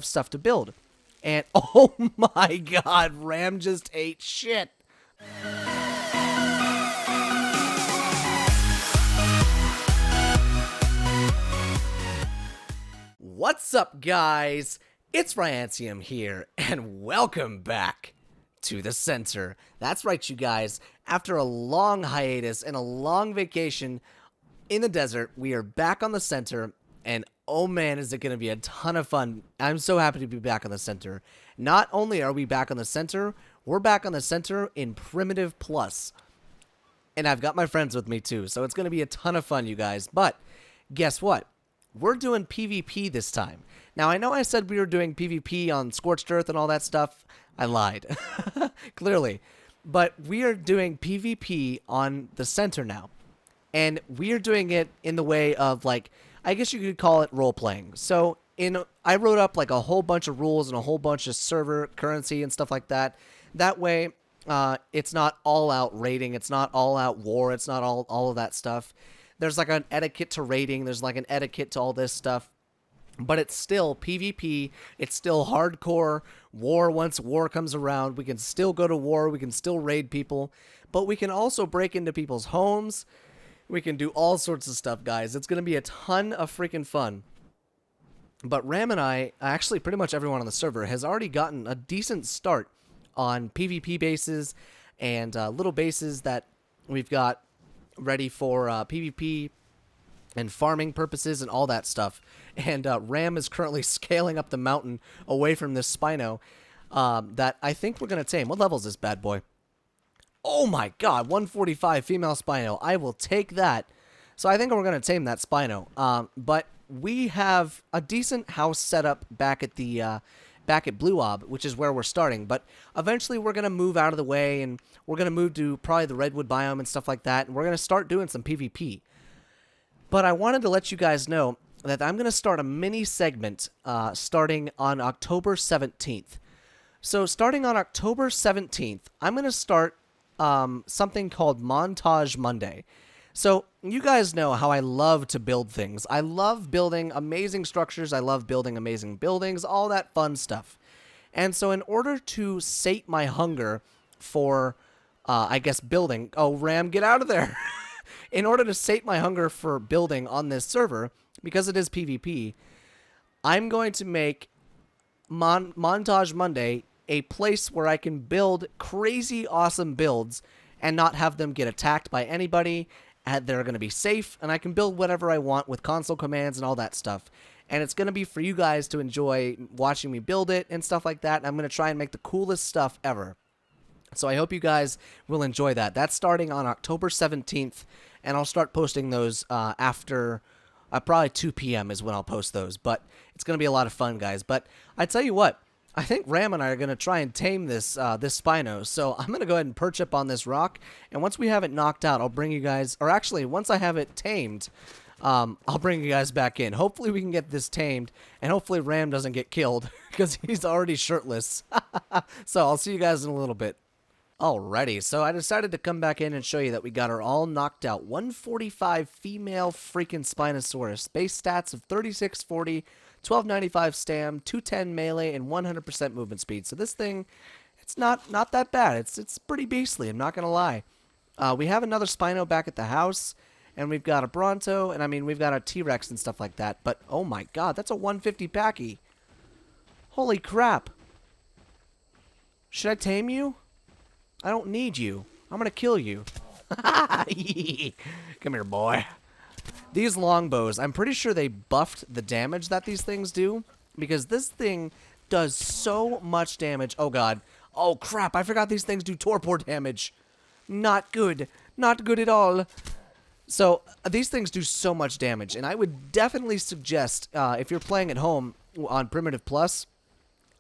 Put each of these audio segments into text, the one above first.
stuff to build. And oh my god, Ram just ate shit. What's up, guys? It's Ryancium here, and welcome back to the center. That's right, you guys. After a long hiatus and a long vacation in the desert, we are back on the center, and oh man, is it going to be a ton of fun. I'm so happy to be back on the center. Not only are we back on the center, we're back on the center in Primitive Plus. And I've got my friends with me too, so it's going to be a ton of fun, you guys. But guess what? We're doing PvP this time. Now, I know I said we were doing PvP on Scorched Earth and all that stuff. I lied. Clearly. But we are doing PvP on the center now. And we are doing it in the way of, like, I guess you could call it role-playing. So, I wrote up, like, a whole bunch of rules and a whole bunch of server currency and stuff like that. That way, it's not all-out raiding. It's not all-out war. It's not all of that stuff. There's, like, an etiquette to raiding. There's, like, an etiquette to all this stuff. But it's still PvP. It's still hardcore war. Once war comes around, we can still go to war. We can still raid people. But we can also break into people's homes. We can do all sorts of stuff, guys. It's going to be a ton of freaking fun. But Ram and I, actually pretty much everyone on the server, has already gotten a decent start on PvP bases and little bases that we've got ready for PvP and farming purposes and all that stuff. And Ram is currently scaling up the mountain away from this Spino that I think we're going to tame. What level is this bad boy? Oh my god, 145 female Spino. I will take that. So I think we're going to tame that Spino. But we have a decent house set up back at the back at Blue Ob, which is where we're starting. But eventually we're going to move out of the way, and we're going to move to probably the Redwood biome and stuff like that. And we're going to start doing some PvP. But I wanted to let you guys know that I'm going to start a mini segment starting on October 17th. So starting on October 17th, I'm going to start something called Montage Monday. So you guys know how I love to build things. I love building amazing structures. I love building amazing buildings, all that fun stuff. And so in order to sate my hunger for, I guess, building... Oh, Ram, get out of there! In order to sate my hunger for building on this server, because it is PvP, I'm going to make Montage Monday a place where I can build crazy awesome builds and not have them get attacked by anybody. And they're going to be safe, and I can build whatever I want with console commands and all that stuff. And it's going to be for you guys to enjoy watching me build it and stuff like that. And I'm going to try and make the coolest stuff ever. So I hope you guys will enjoy that. That's starting on October 17th, and I'll start posting those after probably 2 p.m. is when I'll post those. But it's going to be a lot of fun, guys. But I tell you what, I think Ram and I are going to try and tame this this Spino. So I'm going to go ahead and perch up on this rock, and once we have it knocked out, I'll bring you guys, or actually, once I have it tamed, I'll bring you guys back in. Hopefully we can get this tamed, and hopefully Ram doesn't get killed, because he's already shirtless. So I'll see you guys in a little bit. Alrighty, so I decided to come back in and show you that we got her all knocked out. 145 female freaking Spinosaurus. Base stats of 3640, 1295 stam, 210 melee, and 100% movement speed. So this thing, it's not that bad. It's pretty beastly, I'm not going to lie. We have another Spino back at the house, and we've got a Bronto, and I mean, we've got a T-Rex and stuff like that. But, oh my god, that's a 150 packy. Holy crap. Should I tame you? I don't need you. I'm gonna kill you. Come here, boy. These longbows, I'm pretty sure they buffed the damage that these things do, because this thing does so much damage. Oh god. Oh crap, I forgot these things do torpor damage. Not good. Not good at all. So, these things do so much damage, and I would definitely suggest, if you're playing at home on Primitive Plus,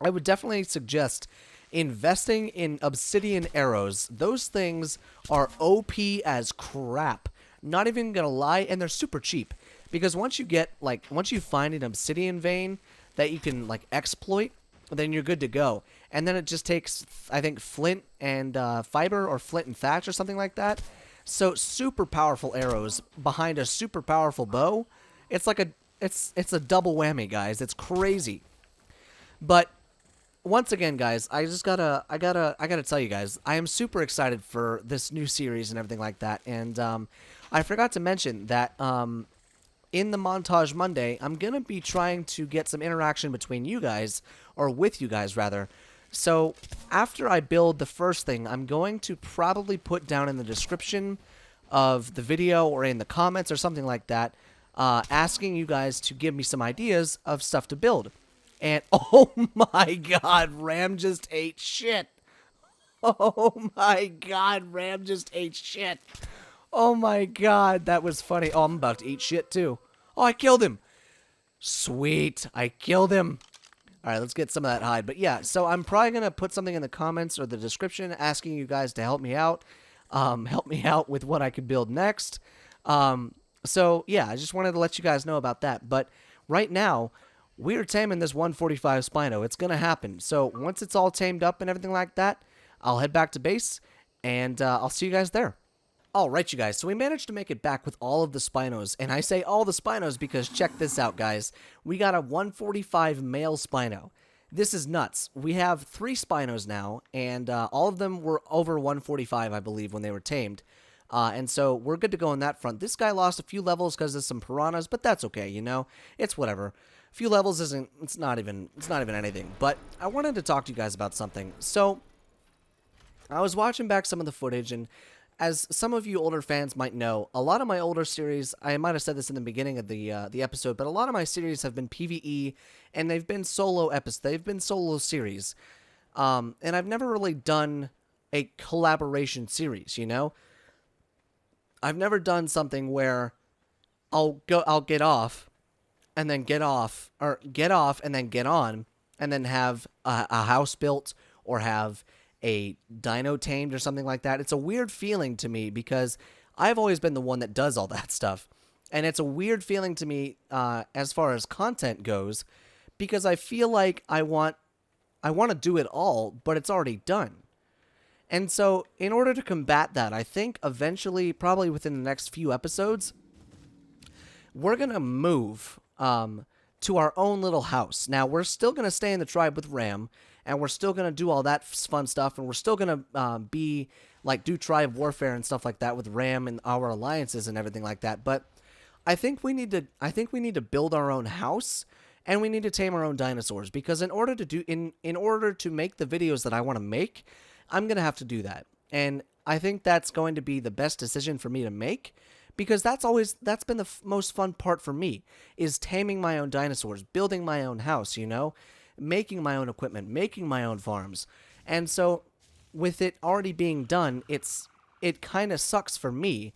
I would definitely suggest investing in obsidian arrows. Those things are OP as crap. Not even gonna lie, and they're super cheap. Because once you find an obsidian vein that you can, like, exploit, then you're good to go. And then it just takes, I think, flint and fiber, or flint and thatch, or something like that. So, super powerful arrows behind a super powerful bow. It's like it's a double whammy, guys. It's crazy. But once again, guys, I gotta tell you guys, I am super excited for this new series and everything like that. And I forgot to mention that in the Montage Monday, I'm gonna be trying to get some interaction between you guys, or with you guys rather. So after I build the first thing, I'm going to probably put down in the description of the video or in the comments or something like that, asking you guys to give me some ideas of stuff to build. And oh my god, Ram just ate shit. Oh my god, Ram just ate shit. Oh my god, that was funny. Oh, I'm about to eat shit too. Oh, I killed him. Sweet, I killed him. Alright, let's get some of that hide. But yeah, so I'm probably going to put something in the comments or the description asking you guys to help me out. Help me out with what I could build next. So yeah, I just wanted to let you guys know about that. But right now, we are taming this 145 Spino. It's going to happen. So once it's all tamed up and everything like that, I'll head back to base, and I'll see you guys there. Alright, you guys, so we managed to make it back with all of the Spinos, and I say all the Spinos because check this out, guys. We got a 145 male Spino. This is nuts. We have 3 Spinos now, and all of them were over 145, I believe, when they were tamed. And so we're good to go on that front. This guy lost a few levels because of some piranhas, but that's okay, you know? It's whatever. A few levels isn't, it's not even anything. But I wanted to talk to you guys about something. So, I was watching back some of the footage, and as some of you older fans might know, a lot of my older series, I might have said this in the beginning of the episode, but a lot of my series have been PvE, and they've been solo episodes. They've been solo series. And I've never really done a collaboration series, you know? I've never done something where I'll get off, and then get off, or get off and then get on, and then have a house built, or have a dino tamed or something like that. It's a weird feeling to me because I've always been the one that does all that stuff. And it's a weird feeling to me as far as content goes, because I feel like I want to do it all, but it's already done. And so in order to combat that, I think eventually, probably within the next few episodes, we're going to move to our own little house. Now, we're still going to stay in the tribe with Ram, and we're still going to do all that fun stuff, and we're still going to do tribe warfare and stuff like that with Ram and our alliances and everything like that. But I think we need to build our own house, and we need to tame our own dinosaurs, because in order to make the videos that I want to make, I'm going to have to do that. And I think that's going to be the best decision for me to make, because that's been the most fun part for me, is taming my own dinosaurs, building my own house, you know? Making my own equipment, making my own farms. And so with it already being done, it kind of sucks for me.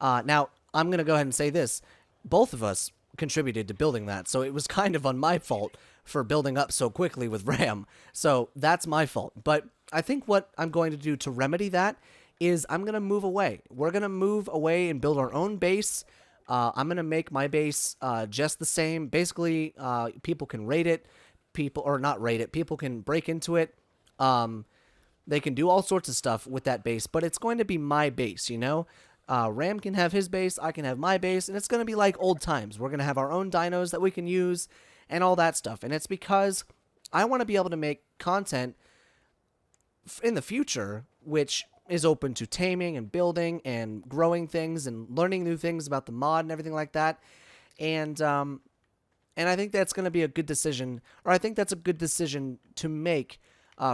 Now, I'm going to go ahead and say this. Both of us contributed to building that, so it was kind of on my fault for building up so quickly with Ram. So that's my fault. But I think what I'm going to do to remedy that is I'm going to move away. We're going to move away and build our own base. I'm going to make my base just the same. Basically, people can raid it. People can break into it. They can do all sorts of stuff with that base, but it's going to be my base, you know? Ram can have his base, I can have my base, and it's going to be like old times. We're going to have our own dinos that we can use and all that stuff. And it's because I want to be able to make content in the future, which is open to taming and building and growing things and learning new things about the mod and everything like that. And I think that's going to be a good decision, or I think that's a good decision to make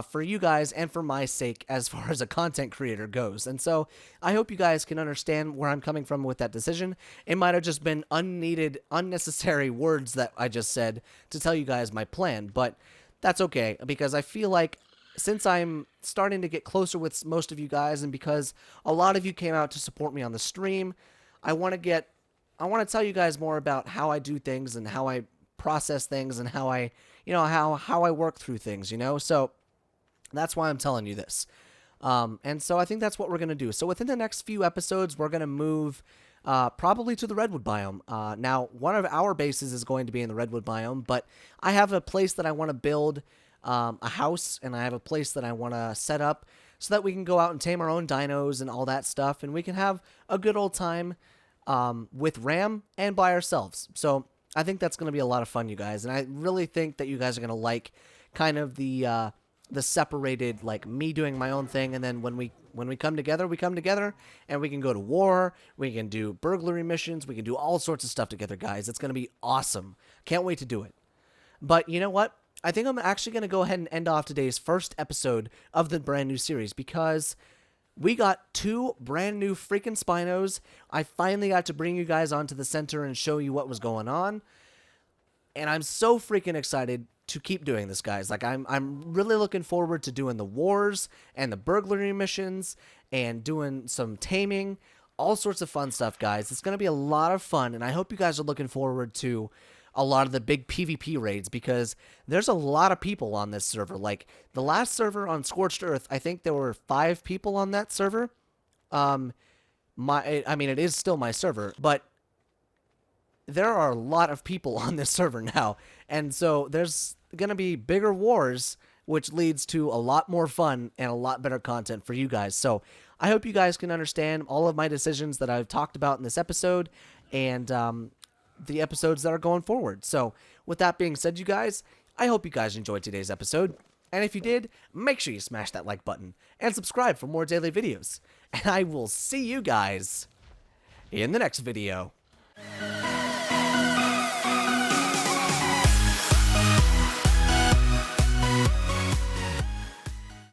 for you guys and for my sake as far as a content creator goes. And so I hope you guys can understand where I'm coming from with that decision. It might have just been unneeded, unnecessary words that I just said to tell you guys my plan, but that's okay, because I feel like since I'm starting to get closer with most of you guys, and because a lot of you came out to support me on the stream, I want to tell you guys more about how I do things and how I process things and how I, how I work through things, you know? So that's why I'm telling you this. And so I think that's what we're going to do. So within the next few episodes, we're going to move probably to the redwood biome. Now, one of our bases is going to be in the redwood biome, but I have a place that I want to build a house, and I have a place that I want to set up so that we can go out and tame our own dinos and all that stuff, and we can have a good old time with Ram and by ourselves. So I think that's going to be a lot of fun, you guys, and I really think that you guys are going to like kind of the separated, like, me doing my own thing, and then when we come together, and we can go to war, we can do burglary missions, we can do all sorts of stuff together, guys. It's going to be awesome. Can't wait to do it. But you know what? I think I'm actually going to go ahead and end off today's first episode of the brand new series because we got 2 brand new freaking Spinos. I finally got to bring you guys onto the center and show you what was going on. And I'm so freaking excited to keep doing this, guys. Like, I'm really looking forward to doing the wars and the burglary missions and doing some taming, all sorts of fun stuff, guys. It's going to be a lot of fun, and I hope you guys are looking forward to a lot of the big PvP raids because there's a lot of people on this server. Like, the last server on Scorched Earth, I think there were 5 people on that server. I mean, it is still my server, but there are a lot of people on this server now, and so there's gonna be bigger wars, which leads to a lot more fun and a lot better content for you guys. So I hope you guys can understand all of my decisions that I've talked about in this episode, and the episodes that are going forward. So with that being said, you guys, I hope you guys enjoyed today's episode, and if you did, make sure you smash that like button and subscribe for more daily videos, and I will see you guys in the next video.